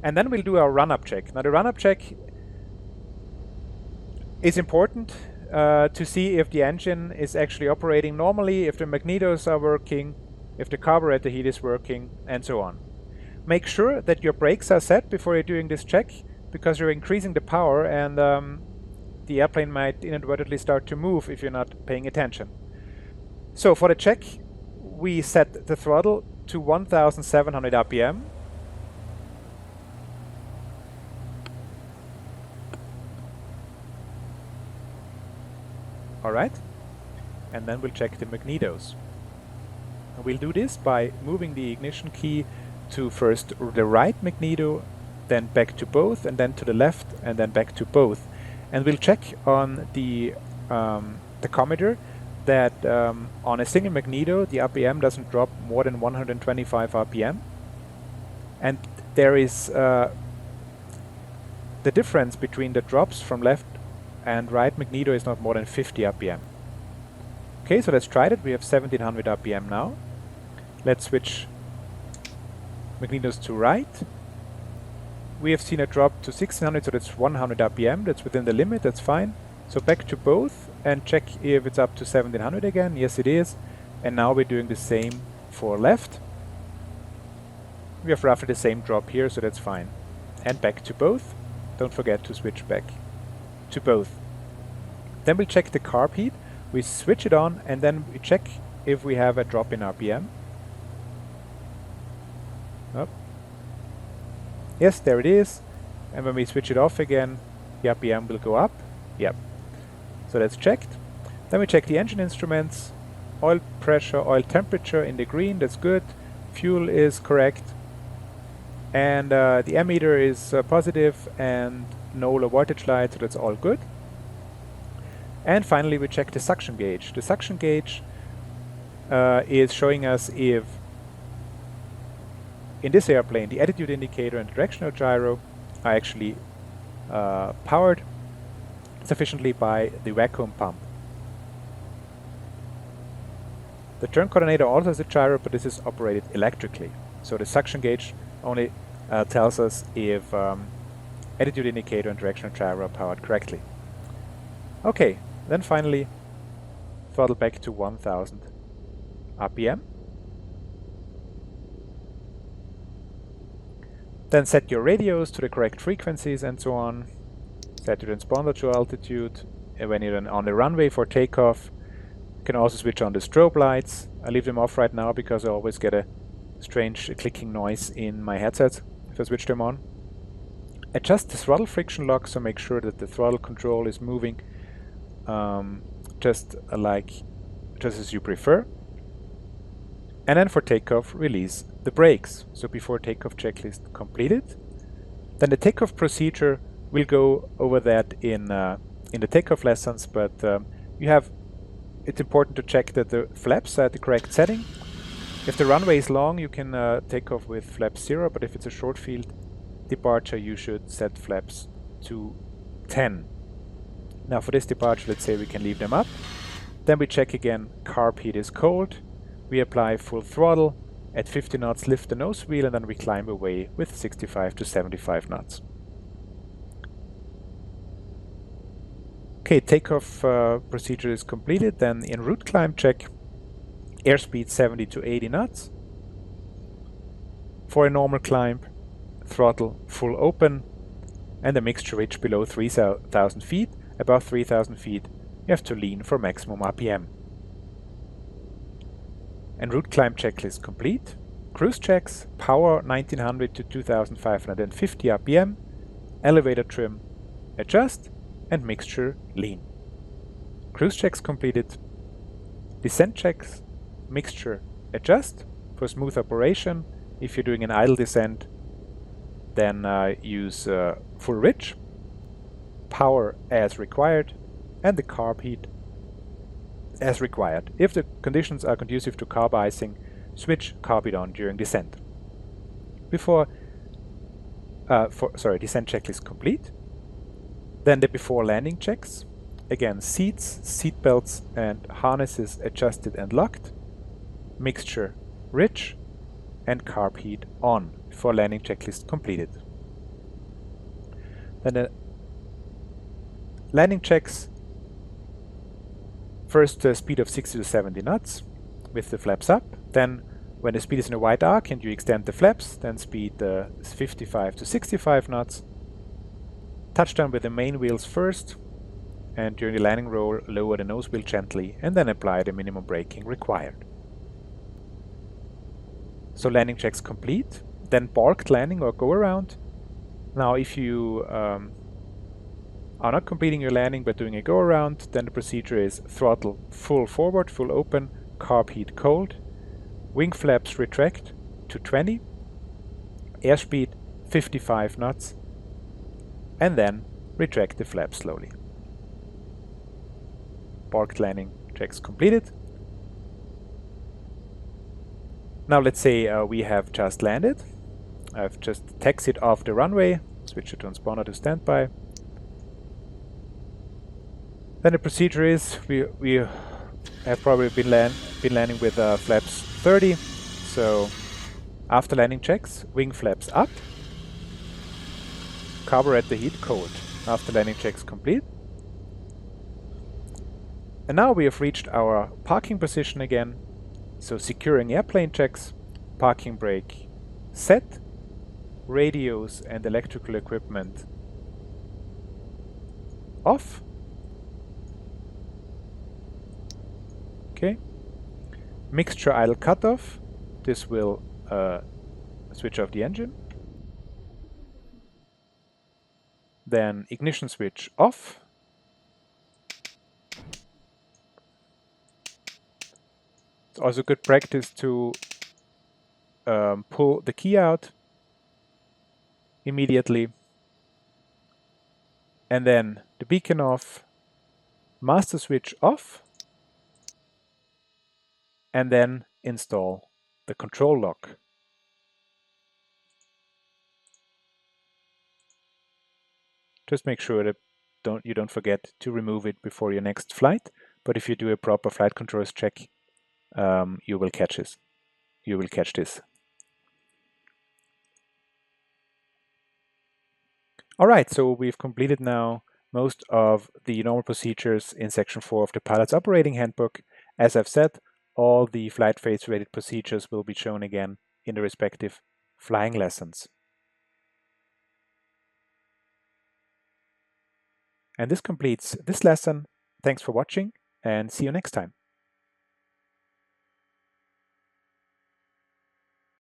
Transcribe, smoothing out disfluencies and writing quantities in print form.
And then we'll do our run-up check. Now the run-up check is important to see if the engine is actually operating normally, if the magnetos are working, if the carburetor heat is working, and so on. Make sure that your brakes are set before you're doing this check, because you're increasing the power and the airplane might inadvertently start to move if you're not paying attention. So for the check, we set the throttle to 1700 RPM. Alright, and then we'll check the magnetos. We'll do this by moving the ignition key to first the right magneto, then back to both, and then to the left, and then back to both. And we'll check on the tachometer that on a single magneto the RPM doesn't drop more than 125 RPM. And there is the difference between the drops from left and right magneto is not more than 50 RPM. Okay, so let's try it. We have 1700 RPM now. Let's switch magnetos to right. We have seen a drop to 1600, so that's 100 RPM. That's within the limit, that's fine. So back to both and check if it's up to 1700 again. Yes, it is. And now we're doing the same for left. We have roughly the same drop here, so that's fine. And back to both. Don't forget to switch back to both. Then we'll check the carb heat. We switch it on and then we check if we have a drop in RPM. Oh. Yes, there it is. And when we switch it off again, the RPM will go up. Yep. So that's checked. Then we check the engine instruments. Oil pressure, oil temperature in the green, that's good. Fuel is correct. And the ammeter is positive and no low voltage light, so that's all good. And finally we check the suction gauge. The suction gauge is showing us if in this airplane the attitude indicator and the directional gyro are actually powered sufficiently by the vacuum pump. The turn coordinator also has a gyro, but this is operated electrically. So the suction gauge only tells us if attitude indicator and directional gyro are powered correctly. Okay, then finally throttle back to 1000 RPM. Then set your radios to the correct frequencies and so on. Set your transponder to altitude. And when you're on the runway for takeoff, you can also switch on the strobe lights. I leave them off right now because I always get a strange clicking noise in my headset if I switch them on. Adjust the throttle friction lock, so make sure that the throttle control is moving just as you prefer. And then for takeoff, release the brakes. So before takeoff checklist completed. Then the takeoff procedure, we'll go over that in the takeoff lessons, but it's important to check that the flaps are at the correct setting. If the runway is long, you can take off with flap 0, but if it's a short field departure, you should set flaps to 10. Now for this departure, let's say we can leave them up. Then we check again, carb heat is cold. We apply full throttle. At 50 knots, lift the nose wheel, and then we climb away with 65 to 75 knots. Okay, takeoff procedure is completed. Then in route climb check, airspeed 70 to 80 knots. For a normal climb, throttle full open, and the mixture reach below 3,000 feet. Above 3,000 feet, you have to lean for maximum RPM. And route climb checklist complete. Cruise checks, power 1900 to 2550 RPM, elevator trim, adjust, and mixture lean. Cruise checks completed. Descent checks, mixture adjust for smooth operation. If you're doing an idle descent, then use full ridge, power as required, and the carb heat as required. If the conditions are conducive to carb icing, switch carb heat on during descent. Descent checklist complete. Then the before landing checks. Again, seats, seat belts, and harnesses adjusted and locked. Mixture rich, and carb heat on. Before landing checklist completed. Then the landing checks first a speed of 60 to 70 knots with the flaps up. Then when the speed is in a wide arc and you extend the flaps, then speed 55 to 65 knots. Touchdown with the main wheels first, and during the landing roll lower the nose wheel gently and then apply the minimum braking required. So landing checks complete, then parked landing or go around. Now if you are not completing your landing but doing a go around, then the procedure is throttle full forward, full open, carb heat cold, wing flaps retract to 20, airspeed 55 knots, and then retract the flaps slowly. Parked landing checks completed. Now let's say we have just landed. I've just taxied off the runway, switch the transponder to standby. Then the procedure is we have probably been landing with flaps 30. So after landing checks, wing flaps up, carburetor heat cold. After landing checks complete. And now we have reached our parking position again. So securing airplane checks, parking brake set, radios and electrical equipment off. Okay. Mixture idle cutoff. This will switch off the engine. Then ignition switch off. It's also good practice to pull the key out immediately. And then the beacon off, master switch off, and then install the control lock. Just make sure that you don't forget to remove it before your next flight. But if you do a proper flight controls check, you will catch this. You will catch this. All right, so we've completed now most of the normal procedures in section 4 of the Pilot's Operating Handbook. As I've said, all the flight phase related procedures will be shown again in the respective flying lessons. And this completes this lesson. Thanks for watching and see you next time.